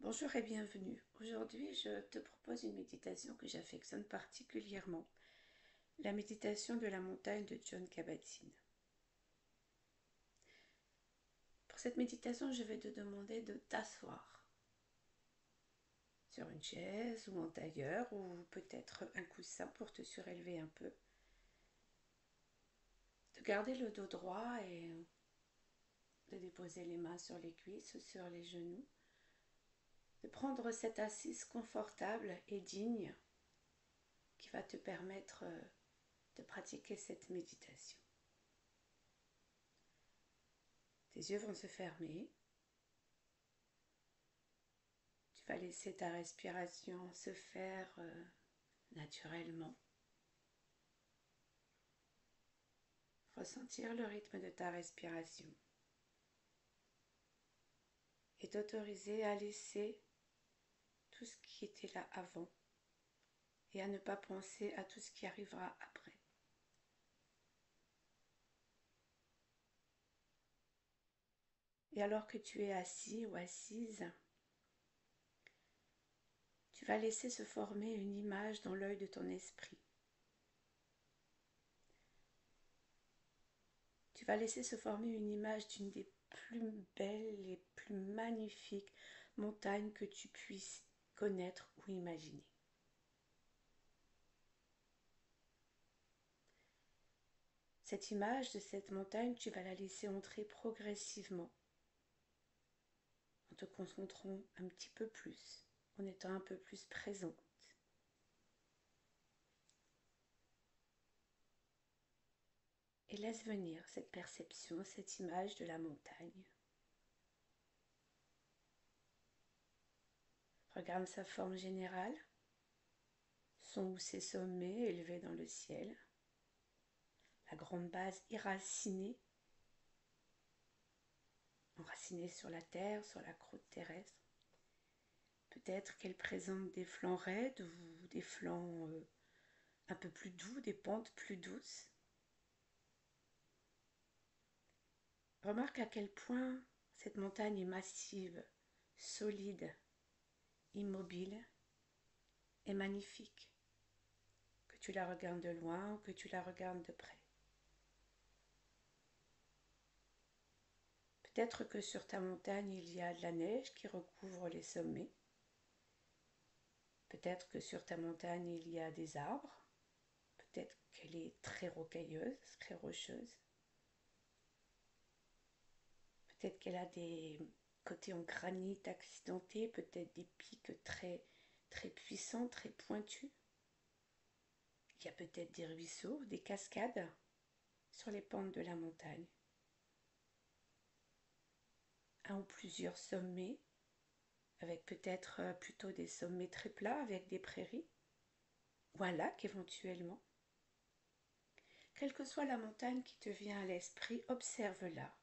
Bonjour et bienvenue. Aujourd'hui, je te propose une méditation que j'affectionne particulièrement, la méditation de la montagne de Jon Kabat-Zinn. Pour cette méditation, je vais te demander de t'asseoir sur une chaise ou en tailleur ou peut-être un coussin pour te surélever un peu, de garder le dos droit et de déposer les mains sur les cuisses ou sur les genoux, de prendre cette assise confortable et digne qui va te permettre de pratiquer cette méditation. Tes yeux vont se fermer. Tu vas laisser ta respiration se faire naturellement. Ressentir le rythme de ta respiration. Et t'autoriser à laisser tout ce qui était là avant et à ne pas penser à tout ce qui arrivera après. Et alors que tu es assis ou assise, tu vas laisser se former une image dans l'œil de ton esprit. Tu vas laisser se former une image d'une des plus belles et plus magnifiques montagnes que tu puisses connaître ou imaginer. Cette image de cette montagne, tu vas la laisser entrer progressivement en te concentrant un petit peu plus, en étant un peu plus présente. Et laisse venir cette perception, cette image de la montagne. Regarde sa forme générale, son ou ses sommets élevés dans le ciel, la grande base enracinée sur la terre, sur la croûte terrestre. Peut-être qu'elle présente des flancs raides ou des flancs un peu plus doux, des pentes plus douces. Remarque à quel point cette montagne est massive, solide, immobile et magnifique, que tu la regardes de loin ou que tu la regardes de près. Peut-être que sur ta montagne, il y a de la neige qui recouvre les sommets. Peut-être que sur ta montagne, il y a des arbres. Peut-être qu'elle est très rocailleuse, très rocheuse. Peut-être qu'elle a des côtés en granit accidentés, peut-être des pics très, très puissants, très pointus. Il y a peut-être des ruisseaux, des cascades sur les pentes de la montagne. Un ou plusieurs sommets, avec peut-être plutôt des sommets très plats avec des prairies, ou un lac éventuellement. Quelle que soit la montagne qui te vient à l'esprit, observe-la.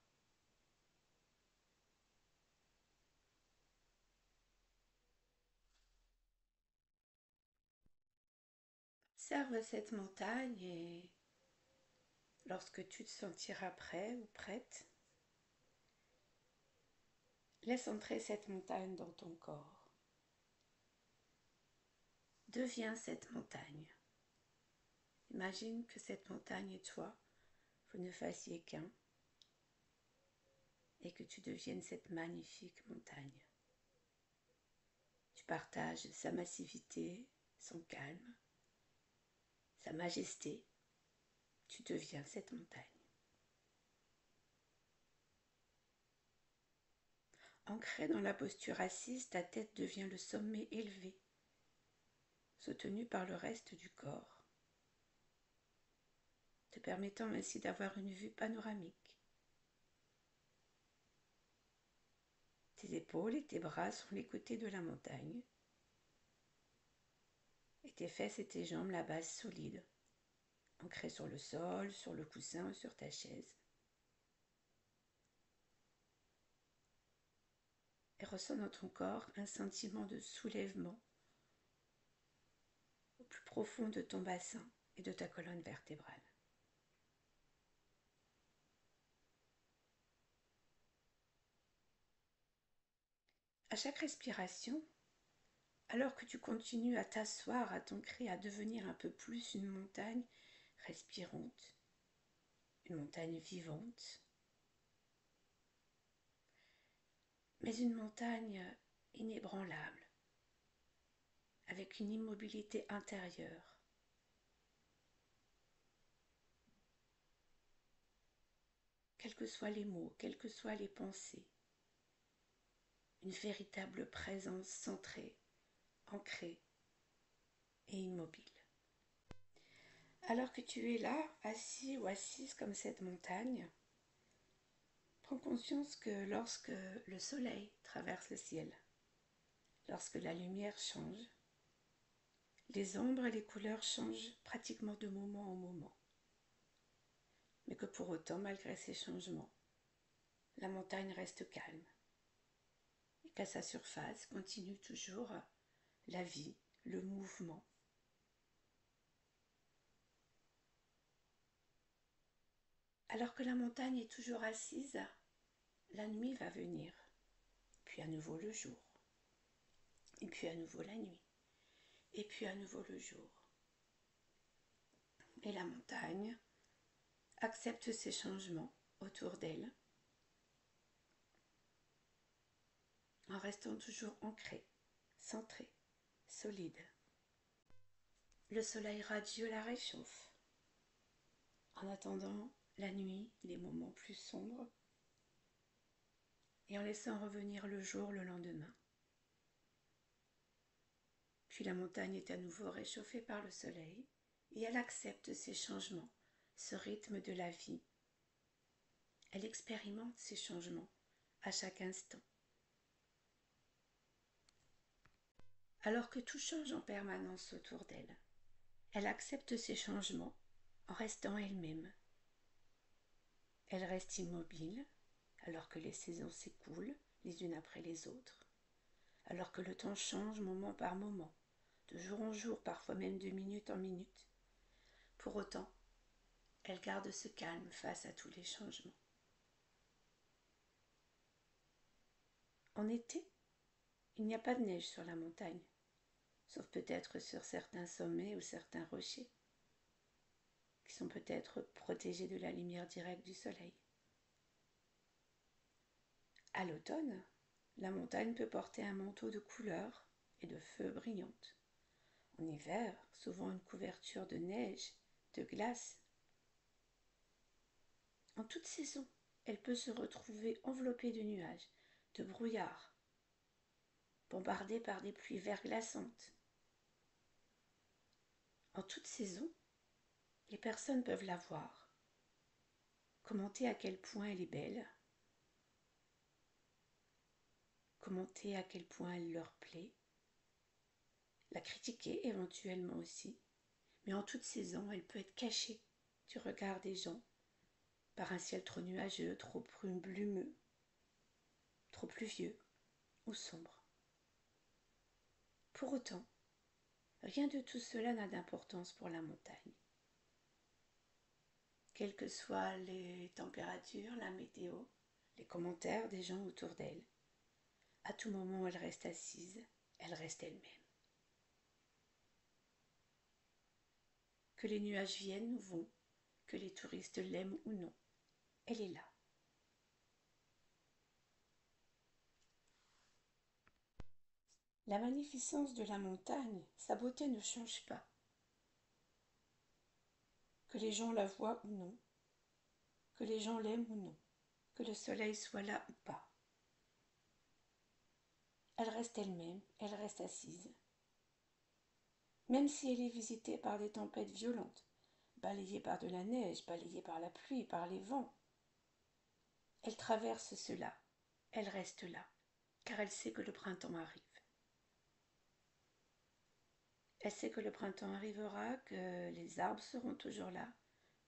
Observe cette montagne et lorsque tu te sentiras prêt ou prête, laisse entrer cette montagne dans ton corps. Deviens cette montagne. Imagine que cette montagne et toi, vous ne fassiez qu'un et que tu deviennes cette magnifique montagne. Tu partages sa massivité, son calme, sa majesté. Tu deviens cette montagne. Ancrée dans la posture assise, ta tête devient le sommet élevé, soutenu par le reste du corps, te permettant ainsi d'avoir une vue panoramique. Tes épaules et tes bras sont les côtés de la montagne, et tes fesses et tes jambes la base solide, ancrée sur le sol, sur le coussin ou sur ta chaise. Et ressens dans ton corps un sentiment de soulèvement au plus profond de ton bassin et de ta colonne vertébrale. À chaque respiration, alors que tu continues à t'asseoir, à t'ancrer, à devenir un peu plus une montagne respirante, une montagne vivante, mais une montagne inébranlable, avec une immobilité intérieure. Quels que soient les mots, quelles que soient les pensées, une véritable présence centrée, ancrée et immobile. Alors que tu es là, assis ou assise comme cette montagne, prends conscience que lorsque le soleil traverse le ciel, lorsque la lumière change, les ombres et les couleurs changent pratiquement de moment en moment. Mais que pour autant, malgré ces changements, la montagne reste calme et qu'à sa surface continue toujours la vie, le mouvement. Alors que la montagne est toujours assise, la nuit va venir, puis à nouveau le jour, et puis à nouveau la nuit, et puis à nouveau le jour. Et la montagne accepte ces changements autour d'elle, en restant toujours ancrée, centrée, solide. Le soleil radieux la réchauffe. En attendant la nuit, les moments plus sombres, et en laissant revenir le jour le lendemain. Puis la montagne est à nouveau réchauffée par le soleil, et elle accepte ces changements, ce rythme de la vie. Elle expérimente ces changements à chaque instant. Alors que tout change en permanence autour d'elle, elle accepte ces changements en restant elle-même. Elle reste immobile alors que les saisons s'écoulent les unes après les autres, alors que le temps change moment par moment, de jour en jour, parfois même de minute en minute. Pour autant, elle garde ce calme face à tous les changements. En été, il n'y a pas de neige sur la montagne, sauf peut-être sur certains sommets ou certains rochers, qui sont peut-être protégés de la lumière directe du soleil. À l'automne, la montagne peut porter un manteau de couleurs et de feux brillantes. En hiver, souvent une couverture de neige, de glace. En toute saison, elle peut se retrouver enveloppée de nuages, de brouillards, bombardée par des pluies verglaçantes. En toute saison, les personnes peuvent la voir, commenter à quel point elle est belle, commenter à quel point elle leur plaît, la critiquer éventuellement aussi, mais en toute saison, elle peut être cachée du regard des gens par un ciel trop nuageux, trop brumeux, trop pluvieux ou sombre. Pour autant, rien de tout cela n'a d'importance pour la montagne. Quelles que soient les températures, la météo, les commentaires des gens autour d'elle, à tout moment elle reste assise, elle reste elle-même. Que les nuages viennent ou vont, que les touristes l'aiment ou non, elle est là. La magnificence de la montagne, sa beauté ne change pas. Que les gens la voient ou non, que les gens l'aiment ou non, que le soleil soit là ou pas. Elle reste elle-même, elle reste assise. Même si elle est visitée par des tempêtes violentes, balayée par de la neige, balayée par la pluie, par les vents, elle traverse cela, elle reste là, car elle sait que le printemps arrive. Elle sait que le printemps arrivera, que les arbres seront toujours là,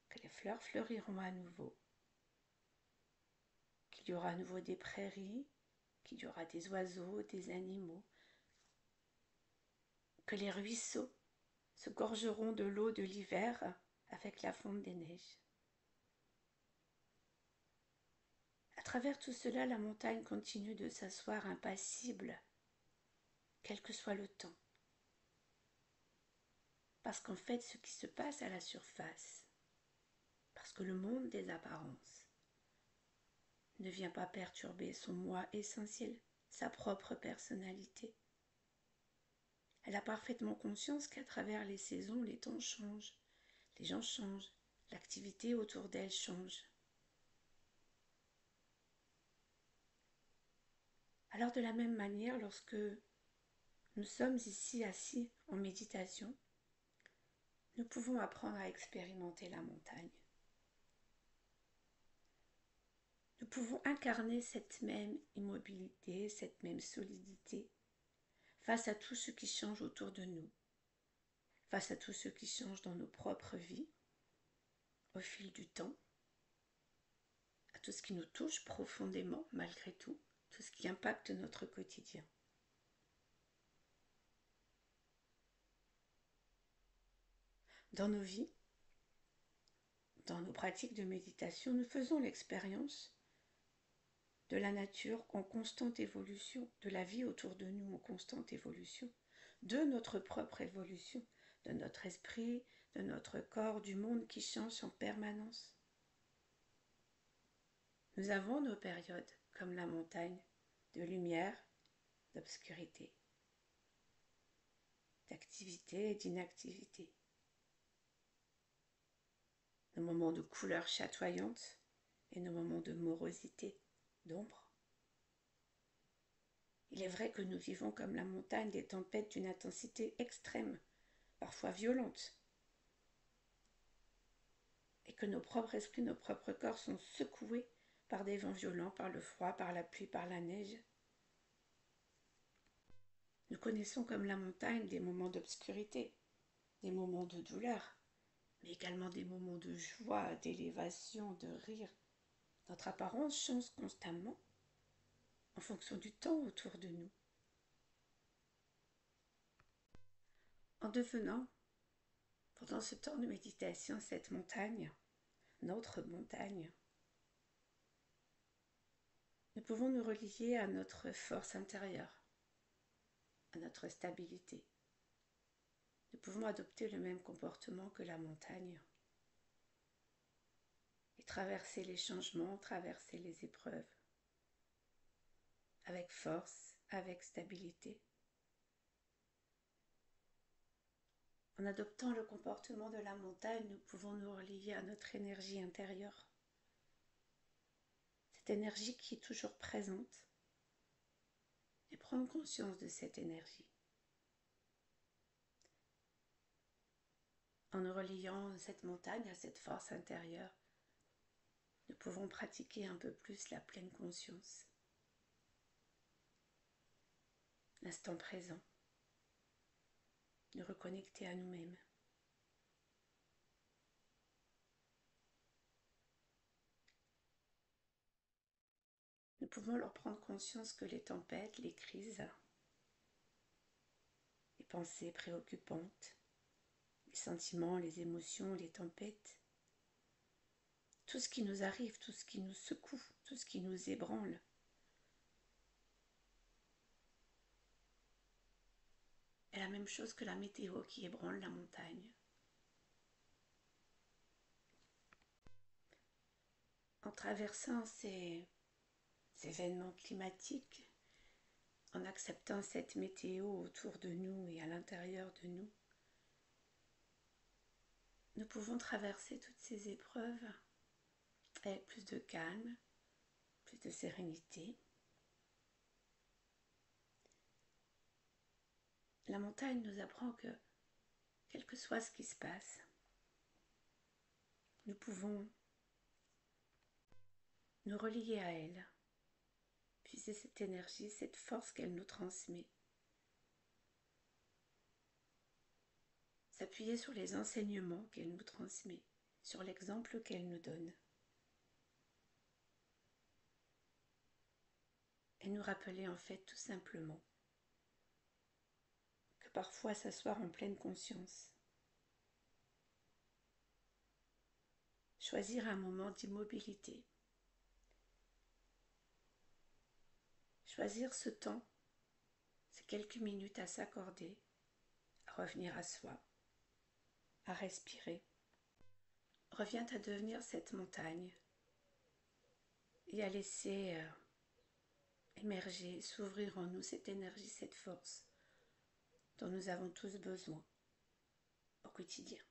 que les fleurs fleuriront à nouveau, qu'il y aura à nouveau des prairies, qu'il y aura des oiseaux, des animaux, que les ruisseaux se gorgeront de l'eau de l'hiver avec la fonte des neiges. À travers tout cela, la montagne continue de s'asseoir impassible, quel que soit le temps. Parce qu'en fait, ce qui se passe à la surface, parce que le monde des apparences ne vient pas perturber son moi essentiel, sa propre personnalité. Elle a parfaitement conscience qu'à travers les saisons, les temps changent, les gens changent, l'activité autour d'elle change. Alors de la même manière, lorsque nous sommes ici assis en méditation, nous pouvons apprendre à expérimenter la montagne. Nous pouvons incarner cette même immobilité, cette même solidité face à tout ce qui change autour de nous, face à tout ce qui change dans nos propres vies, au fil du temps, à tout ce qui nous touche profondément malgré tout ce qui impacte notre quotidien. Dans nos vies, dans nos pratiques de méditation, nous faisons l'expérience de la nature en constante évolution, de la vie autour de nous en constante évolution, de notre propre évolution, de notre esprit, de notre corps, du monde qui change en permanence. Nous avons nos périodes, comme la montagne, de lumière, d'obscurité, d'activité et d'inactivité. Nos moments de couleurs chatoyantes et nos moments de morosité, d'ombre. Il est vrai que nous vivons comme la montagne des tempêtes d'une intensité extrême, parfois violente, et que nos propres esprits, nos propres corps sont secoués par des vents violents, par le froid, par la pluie, par la neige. Nous connaissons comme la montagne des moments d'obscurité, des moments de douleur, mais également des moments de joie, d'élévation, de rire. Notre apparence change constamment en fonction du temps autour de nous. En devenant, pendant ce temps de méditation, cette montagne, notre montagne, nous pouvons nous relier à notre force intérieure, à notre stabilité. Nous pouvons adopter le même comportement que la montagne et traverser les changements, traverser les épreuves avec force, avec stabilité. En adoptant le comportement de la montagne, nous pouvons nous relier à notre énergie intérieure. Cette énergie qui est toujours présente et prendre conscience de cette énergie. En nous reliant à cette montagne, à cette force intérieure, nous pouvons pratiquer un peu plus la pleine conscience, l'instant présent, nous reconnecter à nous-mêmes. Nous pouvons leur prendre conscience que les tempêtes, les crises, les pensées préoccupantes, les sentiments, les émotions, les tempêtes, tout ce qui nous arrive, tout ce qui nous secoue, tout ce qui nous ébranle, est la même chose que la météo qui ébranle la montagne. En traversant ces événements climatiques, en acceptant cette météo autour de nous et à l'intérieur de nous, nous pouvons traverser toutes ces épreuves avec plus de calme, plus de sérénité. La montagne nous apprend que, quel que soit ce qui se passe, nous pouvons nous relier à elle, puiser cette énergie, cette force qu'elle nous transmet, s'appuyer sur les enseignements qu'elle nous transmet, sur l'exemple qu'elle nous donne, et nous rappeler en fait tout simplement que parfois s'asseoir en pleine conscience, choisir un moment d'immobilité, Choisir ce temps, ces quelques minutes à s'accorder, à revenir à soi, à respirer, revient à devenir cette montagne et à laisser émerger, s'ouvrir en nous cette énergie, cette force dont nous avons tous besoin au quotidien.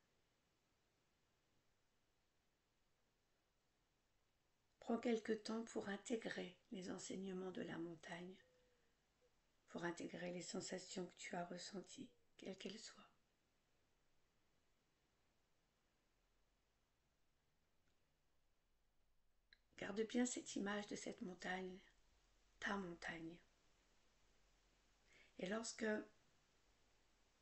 Prends quelque temps pour intégrer les enseignements de la montagne, pour intégrer les sensations que tu as ressenties, quelles qu'elles soient. Garde bien cette image de cette montagne, ta montagne. Et lorsque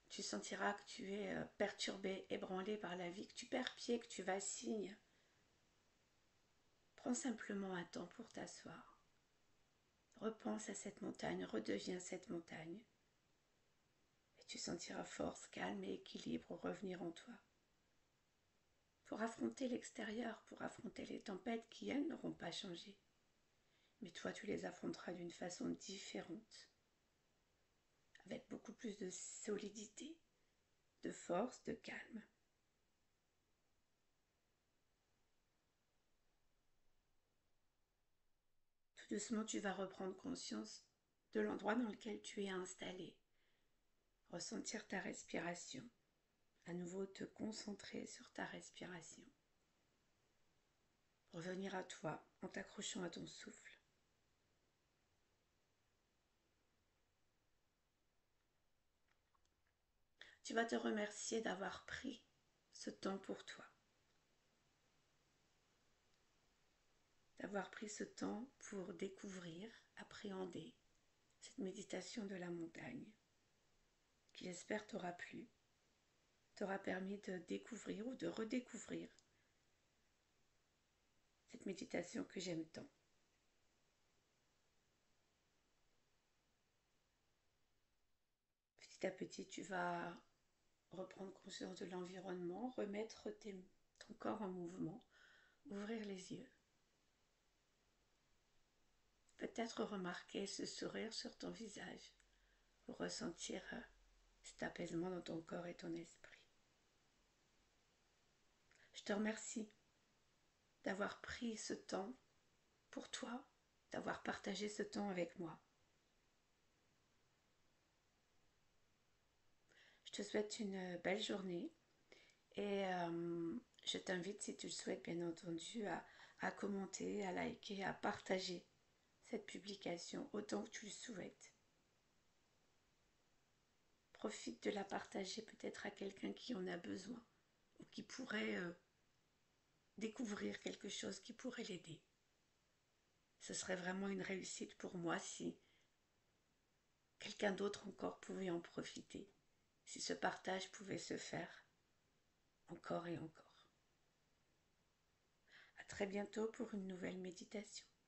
tu sentiras que tu es perturbé, ébranlé par la vie, que tu perds pied, que tu vacilles, prends simplement un temps pour t'asseoir. Repense à cette montagne, redeviens cette montagne. Et tu sentiras force, calme et équilibre revenir en toi. Pour affronter l'extérieur, pour affronter les tempêtes qui, elles, n'auront pas changé. Mais toi, tu les affronteras d'une façon différente, avec beaucoup plus de solidité, de force, de calme. Tout doucement, tu vas reprendre conscience de l'endroit dans lequel tu es installé, ressentir ta respiration, à nouveau te concentrer sur ta respiration, revenir à toi en t'accrochant à ton souffle. Tu vas te remercier d'avoir pris ce temps pour toi, d'avoir pris ce temps pour découvrir, appréhender cette méditation de la montagne, qui j'espère t'aura plu, t'aura permis de découvrir ou de redécouvrir cette méditation que j'aime tant. Petit à petit, tu vas reprendre conscience de l'environnement, remettre ton corps en mouvement, ouvrir les yeux. Peut-être remarquer ce sourire sur ton visage ou ressentir cet apaisement dans ton corps et ton esprit. Je te remercie d'avoir pris ce temps pour toi, d'avoir partagé ce temps avec moi. Je te souhaite une belle journée et je t'invite, si tu le souhaites bien entendu, à commenter, à liker, à partager cette publication autant que tu le souhaites. Profite de la partager peut-être à quelqu'un qui en a besoin ou qui pourrait découvrir quelque chose qui pourrait l'aider. Ce serait vraiment une réussite pour moi si quelqu'un d'autre encore pouvait en profiter, si ce partage pouvait se faire encore et encore. À très bientôt pour une nouvelle méditation.